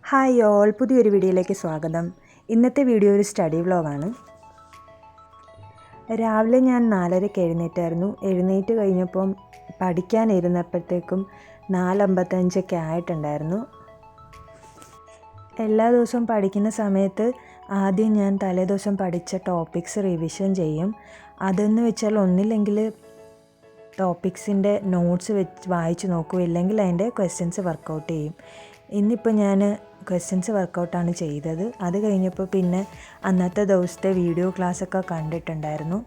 Hi all, പുതിയൊരു വീഡിയോയിലേക്ക് സ്വാഗതം. ഇന്നത്തെ വീഡിയോ ഒരു സ്റ്റഡി വ്ലോഗാണ്. രാവിലെ ഞാൻ 4:30 എഴുന്നേറ്റായിരുന്നു. എഴുന്നേറ്റ് കഴിഞ്ഞപ്പം പഠിക്കാനിരുന്നപ്പോഴത്തേക്കും 4:55 ആയിട്ടുണ്ടായിരുന്നു. എല്ലാ ദിവസവും പഠിക്കുന്ന സമയത്ത് ആദ്യം ഞാൻ തലേദിവസം പഠിച്ച ടോപ്പിക്സ് റിവിഷൻ ചെയ്യും. അതെന്ന് വെച്ചാൽ ഒന്നില്ലെങ്കിൽ ടോപ്പിക്സിൻ്റെ നോട്ട്സ് വായിച്ച് നോക്കും, ഇല്ലെങ്കിൽ അതിൻ്റെ ക്വസ്റ്റ്യൻസ് വർക്കൗട്ട് ചെയ്യും. ഇന്നിപ്പോൾ ഞാൻ ക്വസ്റ്റ്യൻസ് വർക്കൗട്ടാണ് ചെയ്തത്. അത് കഴിഞ്ഞപ്പോൾ പിന്നെ അന്നത്തെ ദിവസത്തെ വീഡിയോ ക്ലാസ്സൊക്കെ കണ്ടിട്ടുണ്ടായിരുന്നു.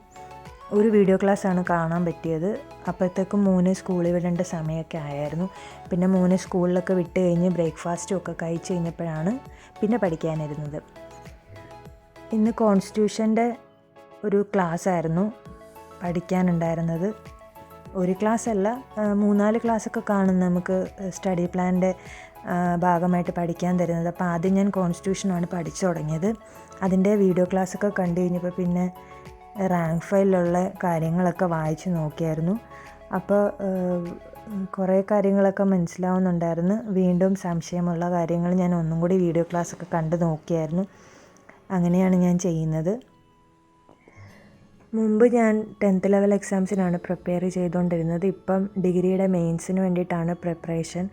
ഒരു വീഡിയോ ക്ലാസ്സാണ് കാണാൻ പറ്റിയത്. അപ്പോഴത്തേക്കും മോനെ സ്കൂളിൽ വിടേണ്ട സമയമൊക്കെ ആയായിരുന്നു. പിന്നെ മോനെ സ്കൂളിലൊക്കെ വിട്ട് കഴിഞ്ഞ് ബ്രേക്ക്ഫാസ്റ്റും ഒക്കെ കഴിച്ച് കഴിഞ്ഞപ്പോഴാണ് പിന്നെ പഠിക്കാനിരുന്നത്. ഇന്ന് കോൺസ്റ്റിറ്റ്യൂഷൻ്റെ ഒരു ക്ലാസ്സായിരുന്നു പഠിക്കാനുണ്ടായിരുന്നത്. ഒരു ക്ലാസ് അല്ല, 3-4 ക്ലാസ്സൊക്കെ കാണും നമുക്ക് സ്റ്റഡി പ്ലാനിൻ്റെ ഭാഗമായിട്ട് പഠിക്കാൻ തരുന്നത്. അപ്പോൾ ആദ്യം ഞാൻ കോൺസ്റ്റിറ്റ്യൂഷനാണ് പഠിച്ചു തുടങ്ങിയത്. അതിൻ്റെ വീഡിയോ ക്ലാസ്സൊക്കെ കണ്ടു കഴിഞ്ഞപ്പോൾ പിന്നെ റാങ്ക് ഫയലിലുള്ള കാര്യങ്ങളൊക്കെ വായിച്ച് നോക്കിയായിരുന്നു. അപ്പോൾ കുറേ കാര്യങ്ങളൊക്കെ മനസ്സിലാവുന്നുണ്ടായിരുന്നു. വീണ്ടും സംശയമുള്ള കാര്യങ്ങൾ ഞാൻ ഒന്നും കൂടി വീഡിയോ ക്ലാസ്സൊക്കെ കണ്ട് നോക്കിയായിരുന്നു. അങ്ങനെയാണ് ഞാൻ ചെയ്യുന്നത്. മുമ്പ് ഞാൻ 10th ലെവൽ എക്സാംസിനാണ് പ്രിപ്പയർ ചെയ്തുകൊണ്ടിരുന്നത്. ഇപ്പം ഡിഗ്രിയുടെ മെയിൻസിന് വേണ്ടിയിട്ടാണ് പ്രിപ്പറേഷൻ.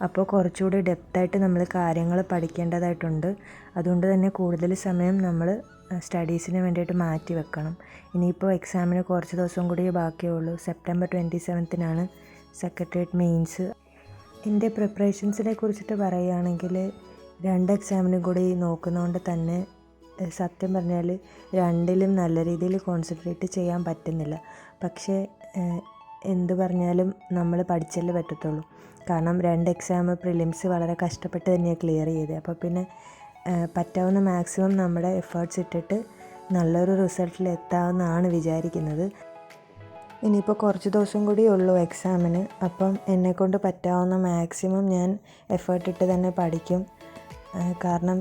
അപ്പോൾ കുറച്ചുകൂടി ഡെപ്തായിട്ട് നമ്മൾ കാര്യങ്ങൾ പഠിക്കേണ്ടതായിട്ടുണ്ട്. അതുകൊണ്ട് തന്നെ കൂടുതൽ സമയം നമ്മൾ സ്റ്റഡീസിന് വേണ്ടിയിട്ട് മാറ്റി വെക്കണം. ഇനിയിപ്പോൾ എക്സാമിന് കുറച്ച് ദിവസം കൂടി ബാക്കിയുള്ളൂ. സെപ്റ്റംബർ 27-നാണ് സെക്രട്ടേറിയറ്റ് മെയിൻസ്. എൻ്റെ പ്രിപ്പറേഷൻസിനെ കുറിച്ചിട്ട് പറയുകയാണെങ്കിൽ 2 എക്സാമിനും കൂടി നോക്കുന്നതുകൊണ്ട് തന്നെ സത്യം പറഞ്ഞാൽ രണ്ടിലും നല്ല രീതിയിൽ കോൺസെൻട്രേറ്റ് ചെയ്യാൻ പറ്റുന്നില്ല. പക്ഷേ എന്ത് പറഞ്ഞാലും നമ്മൾ പഠിച്ചല്ലേ പറ്റത്തുള്ളൂ. കാരണം 2 എക്സാം പ്രിലിംസ് വളരെ കഷ്ടപ്പെട്ട് തന്നെയാണ് ക്ലിയർ ചെയ്തത്. അപ്പോൾ പിന്നെ പറ്റാവുന്ന മാക്സിമം നമ്മുടെ എഫേർട്സ് ഇട്ടിട്ട് നല്ലൊരു റിസൾട്ടിൽ എത്താമെന്നാണ് വിചാരിക്കുന്നത്. ഇനിയിപ്പോൾ കുറച്ച് ദിവസം കൂടി ഉള്ളൂ എക്സാമിന്. അപ്പം എന്നെക്കൊണ്ട് പറ്റാവുന്ന മാക്സിമം ഞാൻ എഫേർട്ട് ഇട്ട് തന്നെ പഠിക്കും. കാരണം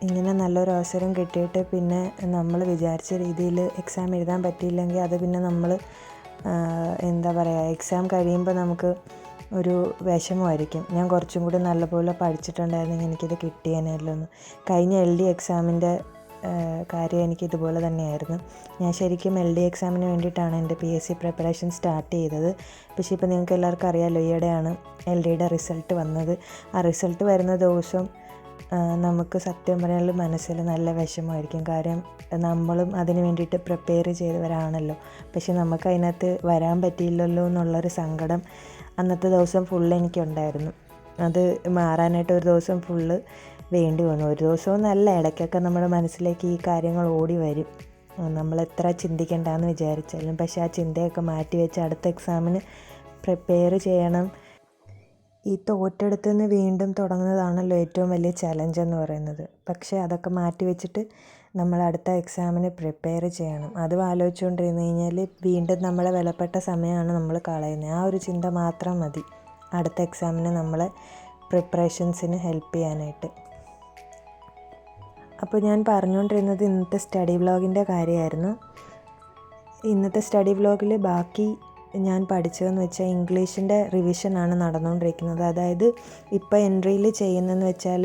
ഇങ്ങനെ നല്ലൊരു അവസരം കിട്ടിയിട്ട് പിന്നെ നമ്മൾ വിചാരിച്ച രീതിയിൽ എക്സാം എഴുതാൻ പറ്റിയില്ലെങ്കിൽ അത് പിന്നെ നമ്മൾ എന്താ പറയുക, എക്സാം കഴിയുമ്പോൾ നമുക്ക് ഒരു വിഷമമായിരിക്കും. ഞാൻ കുറച്ചും കൂടി നല്ലപോലെ പഠിച്ചിട്ടുണ്ടായിരുന്നെങ്കിൽ എനിക്കിത് കിട്ടിയേനല്ലോ എന്ന്. കഴിഞ്ഞ LD എക്സാമിൻ്റെ കാര്യം എനിക്കിതുപോലെ തന്നെയായിരുന്നു. ഞാൻ ശരിക്കും LD എക്സാമിന് വേണ്ടിയിട്ടാണ് എൻ്റെ PSC പ്രിപ്പറേഷൻ സ്റ്റാർട്ട് ചെയ്തത്. പക്ഷേ ഇപ്പോൾ നിങ്ങൾക്ക് എല്ലാവർക്കും അറിയാമല്ലോ, ഈയിടെയാണ് LDയുടെ റിസൾട്ട് വന്നത്. ആ റിസൾട്ട് വരുന്ന ദിവസം നമുക്ക് സത്യം പറഞ്ഞാൽ മനസ്സിൽ നല്ല വിഷമമായിരിക്കും. കാര്യം നമ്മളും അതിന് വേണ്ടിയിട്ട് പ്രിപ്പയർ ചെയ്തവരാണല്ലോ. പക്ഷെ നമുക്ക് അതിനകത്ത് വരാൻ പറ്റിയില്ലല്ലോ എന്നുള്ളൊരു സങ്കടം അന്നത്തെ ദിവസം ഫുള്ള് എനിക്കുണ്ടായിരുന്നു. അത് മാറാനായിട്ട് ഒരു ദിവസം ഫുള്ള് വേണ്ടി വന്നു. ഒരു ദിവസവും നല്ല, ഇടയ്ക്കൊക്കെ നമ്മുടെ മനസ്സിലേക്ക് ഈ കാര്യങ്ങൾ ഓടി വരും. നമ്മൾ എത്ര ചിന്തിക്കേണ്ടെന്ന് വിചാരിച്ചാലും. പക്ഷേ ആ ചിന്തയൊക്കെ മാറ്റി വെച്ച് അടുത്ത എക്സാമിന് പ്രിപ്പയർ ചെയ്യണം. ഈ തോറ്റെടുത്ത് നിന്ന് വീണ്ടും തുടങ്ങുന്നതാണല്ലോ ഏറ്റവും വലിയ ചലഞ്ച് എന്ന് പറയുന്നത്. പക്ഷേ അതൊക്കെ മാറ്റി വെച്ചിട്ട് നമ്മൾ അടുത്ത എക്സാമിന് പ്രിപ്പയർ ചെയ്യണം. അത് ആലോചിച്ചുകൊണ്ടിരുന്ന് കഴിഞ്ഞാൽ വീണ്ടും നമ്മളെ വിലപ്പെട്ട സമയമാണ് നമ്മൾ കളയുന്നത്. ആ ഒരു ചിന്ത മാത്രം മതി അടുത്ത എക്സാമിന് നമ്മളെ പ്രിപ്പറേഷൻസിന് ഹെൽപ്പ് ചെയ്യാനായിട്ട്. അപ്പോൾ ഞാൻ പറഞ്ഞുകൊണ്ടിരുന്നത് ഇന്നത്തെ സ്റ്റഡി വ്ലോഗിൻ്റെ കാര്യമായിരുന്നു. ഇന്നത്തെ സ്റ്റഡി വ്ലോഗിൽ ബാക്കി ഞാൻ പഠിച്ചതെന്ന് വെച്ചാൽ ഇംഗ്ലീഷിൻ്റെ റിവിഷനാണ് നടന്നുകൊണ്ടിരിക്കുന്നത്. അതായത് ഇപ്പോൾ എൻട്രിയിൽ ചെയ്യുന്നതെന്ന് വെച്ചാൽ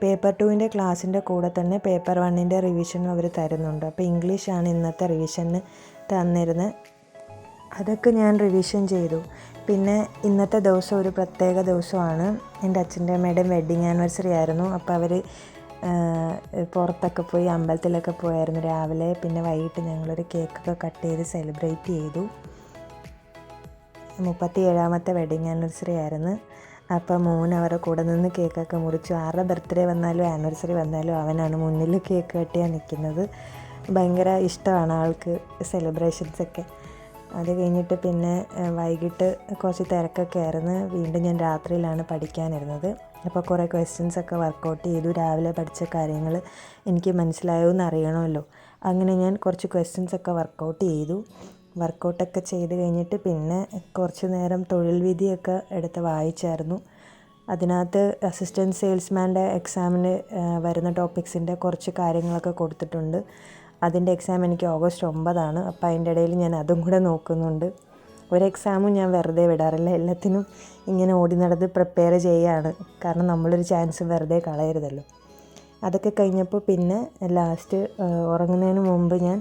പേപ്പർ 2ൻ്റെ ക്ലാസ്സിൻ്റെ കൂടെ തന്നെ പേപ്പർ 1ൻ്റെ റിവിഷനും അവർ തരുന്നുണ്ട്. അപ്പോൾ ഇംഗ്ലീഷാണ് ഇന്നത്തെ റിവിഷന് തന്നിരുന്നത്. അതൊക്കെ ഞാൻ റിവിഷൻ ചെയ്തു. പിന്നെ ഇന്നത്തെ ദിവസം ഒരു പ്രത്യേക ദിവസമാണ്. എൻ്റെ അച്ഛൻ്റെ അമ്മയുടെയും വെഡ്ഡിങ് ആനിവേഴ്സറി ആയിരുന്നു. അപ്പോൾ അവർ പുറത്തൊക്കെ പോയി, അമ്പലത്തിലൊക്കെ പോയായിരുന്നു രാവിലെ. പിന്നെ വൈകിട്ട് ഞങ്ങളൊരു കേക്കൊക്കെ കട്ട് ചെയ്ത് സെലിബ്രേറ്റ് ചെയ്തു. 37ാമത്തെ വെഡ്ഡിങ് ആനിവേഴ്സറി ആയിരുന്നു. അപ്പോൾ മോൻ അവരുടെ കൂടെ നിന്ന് കേക്കൊക്കെ മുറിച്ചു. ആരുടെ ബർത്ത്ഡേ വന്നാലും ആനിവേഴ്സറി വന്നാലും അവനാണ് മുന്നിൽ കേക്ക് കട്ടിയാണ് നിൽക്കുന്നത്. ഭയങ്കര ഇഷ്ടമാണ് ആൾക്ക് സെലിബ്രേഷൻസൊക്കെ. അത് കഴിഞ്ഞിട്ട് പിന്നെ വൈകിട്ട് കുറച്ച് തിരക്കൊക്കെ ആയിരുന്നു. വീണ്ടും ഞാൻ രാത്രിയിലാണ് പഠിക്കാനിരുന്നത്. അപ്പോൾ കുറേ ക്വസ്റ്റ്യൻസൊക്കെ വർക്കൗട്ട് ചെയ്തു. രാവിലെ പഠിച്ച കാര്യങ്ങൾ എനിക്ക് മനസ്സിലായോ എന്ന് അറിയണമല്ലോ. അങ്ങനെ ഞാൻ കുറച്ച് ക്വസ്റ്റ്യൻസൊക്കെ വർക്കൗട്ട് ചെയ്തു. വർക്കൗട്ടൊക്കെ ചെയ്ത് കഴിഞ്ഞിട്ട് പിന്നെ കുറച്ച് നേരം തൊഴിൽ വിധിയൊക്കെ എടുത്ത് വായിച്ചായിരുന്നു. അതിനകത്ത് അസിസ്റ്റൻറ്റ് സെയിൽസ്മാൻ്റെ എക്സാമിന് വരുന്ന ടോപ്പിക്സിൻ്റെ കുറച്ച് കാര്യങ്ങളൊക്കെ കൊടുത്തിട്ടുണ്ട്. അതിൻ്റെ എക്സാം എനിക്ക് ഓഗസ്റ്റ് 9 ആണ്. അപ്പോൾ അതിൻ്റെ ഇടയിൽ ഞാൻ അതും കൂടെ നോക്കുന്നുണ്ട്. ഒരു എക്സാമും ഞാൻ വെറുതെ വിടാറില്ല, എല്ലാത്തിനും ഇങ്ങനെ ഓടി നടന്ന് പ്രിപ്പയർ ചെയ്യുകയാണ്. കാരണം നമ്മളൊരു ചാൻസ് വെറുതെ കളയരുതല്ലോ. അതൊക്കെ കഴിഞ്ഞപ്പോൾ പിന്നെ ലാസ്റ്റ് ഉറങ്ങുന്നതിന് മുമ്പ് ഞാൻ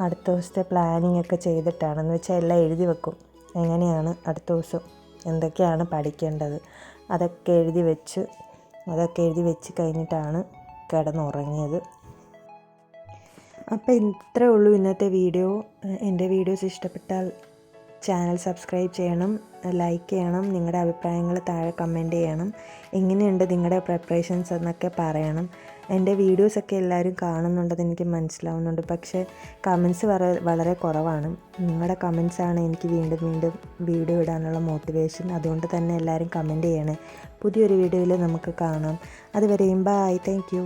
അടുത്ത ദിവസത്തെ പ്ലാനിങ് ഒക്കെ ചെയ്തിട്ടാണെന്ന് വെച്ചാൽ എല്ലാം എഴുതി വെക്കും. എങ്ങനെയാണ് അടുത്ത ദിവസം എന്തൊക്കെയാണ് പഠിക്കേണ്ടത് അതൊക്കെ എഴുതി വെച്ച് കഴിഞ്ഞിട്ടാണ് കിടന്നുറങ്ങിയത്. അപ്പോൾ ഇത്രേ ഉള്ളൂ ഇന്നത്തെ വീഡിയോ. എൻ്റെ വീഡിയോസ് ഇഷ്ടപ്പെട്ടാൽ ചാനൽ സബ്സ്ക്രൈബ് ചെയ്യണം, ലൈക്ക് ചെയ്യണം, നിങ്ങളുടെ അഭിപ്രായങ്ങൾ താഴെ കമൻറ്റ് ചെയ്യണം. എങ്ങനെയുണ്ട് നിങ്ങളുടെ പ്രിപ്പറേഷൻസ് എന്നൊക്കെ പറയണം. എൻ്റെ വീഡിയോസൊക്കെ എല്ലാവരും കാണുന്നുണ്ടെന്ന് എനിക്ക് മനസ്സിലാവുന്നുണ്ട്, പക്ഷേ കമൻസ് വളരെ കുറവാണ്. നിങ്ങളുടെ കമൻസാണ് എനിക്ക് വീണ്ടും വീഡിയോ ഇടാനുള്ള മോട്ടിവേഷൻ. അതുകൊണ്ട് തന്നെ എല്ലാവരും കമൻറ്റ് ചെയ്യണേ. പുതിയൊരു വീഡിയോയിൽ നമുക്ക് കാണാം. അതുവരെയും ബൈ. Thank you.